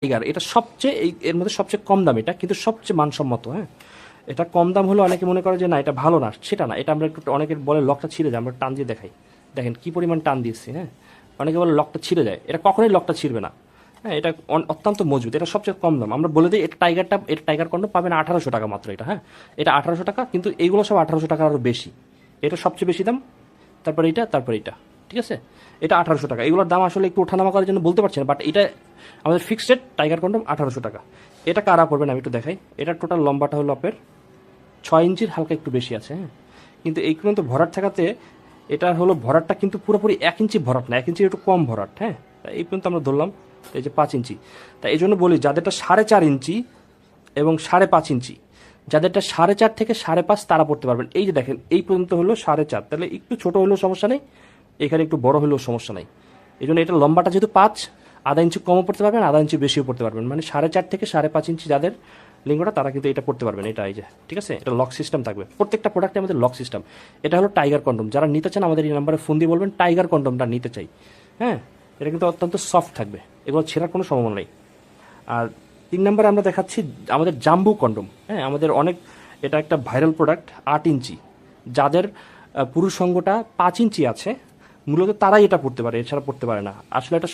Tiger, এটা সবচেয়ে এর মধ্যে সবচেয়ে কম দাম, এটা কিন্তু সবচেয়ে মানসম্মত। হ্যাঁ, এটা কম দাম হলে অনেকে মনে করে যে না এটা ভালো না, সেটা না। এটা আমরা একটু, অনেকের বলে লকটা ছিঁড়ে যায়, আমরা টান দিয়ে দেখাই, দেখেন কি পরিমাণ টান দিচ্ছি। হ্যাঁ, অনেকে বলে লকটা ছিঁড়ে যায়, এটা কখনোই লকটা ছিঁড়বে না। হ্যাঁ, এটা অত্যন্ত মজবুত, এটা সবচেয়ে কম দাম। আমরা বলে দিই এটা টাইগারটা, এটা টাইগার কন্ডম পাবেন 1800 টাকা মাত্র। এটা, হ্যাঁ, এটা 1800 টাকা, কিন্তু এইগুলো সব 1800 টাকার আরও বেশি। এটা সবচেয়ে বেশি দাম, তারপর এইটা, তারপর এইটা, ঠিক আছে। এটা 1800 টাকা। এগুলোর দাম আসলে একটু ওঠানামা করার জন্য বলতে পারছি না, বাট এটা আমাদের ফিক্সড রেট টাইগার কন্ডম 1800 টাকা। এটা কারা পড়বেন আমি একটু দেখাই। এটা টোটাল লম্বাটা হলো আপনার 6 ইঞ্চির হালকা একটু বেশি আছে। হ্যাঁ, কিন্তু এই পর্যন্ত ভরাট থাকাতে এটা হলো ভরাটটা কিন্তু পুরোপুরি 1 ইঞ্চি ভরাট না, 1 ইঞ্চির একটু কম ভরাট। হ্যাঁ, এই পর্যন্ত আমরা ধরলাম এই যে 5 ইঞ্চি। তাই এই জন্য বলি যাদেরটা 4.5 ইঞ্চি এবং 5.5 ইঞ্চি, যাদেরটা 4.5 থেকে 5.5 তারা পড়তে পারবেন। এই যে দেখেন এই পর্যন্ত হলো 4.5, তাহলে একটু ছোট হলেও সমস্যা নেই, এখানে একটু বড় হলেও সমস্যা নেই। এই জন্য এটা লম্বাটা যেহেতু 5, আধা ইঞ্চি কমও পড়তে পারবেন, আধা ইঞ্চি বেশিও পড়তে পারবেন। মানে 4.5 থেকে 5.5 ইঞ্চি যাদের লিঙ্গটা, তারা কিন্তু এটা পড়তে পারবেন। এটা এই যে, ঠিক আছে, এটা লক সিস্টেম থাকবে প্রত্যেকটা প্রোডাক্টে আমাদের লক সিস্টেম। এটা হলো টাইগার কন্ডম। যারা নিতে চান আমাদের এই নাম্বারে ফোন দিয়ে বলবেন টাইগার কন্ডমটা নিতে চাই। হ্যাঁ, এটা কিন্তু অত্যন্ত সফট থাকবে, এগুলো ছেঁড়ার কোনো সম্ভাবনা নেই। আর 3 নম্বরে আমরা দেখাচ্ছি আমাদের জাম্বু কন্ডম। হ্যাঁ, আমাদের অনেক, এটা একটা ভাইরাল প্রোডাক্ট, 8 ইঞ্চি। যাদের পুরুষ সঙ্গটা 5 ইঞ্চি আছে, মূলত তারাই এটা পড়তে পারে, এছাড়া পড়তে পারে না। আসলে এটা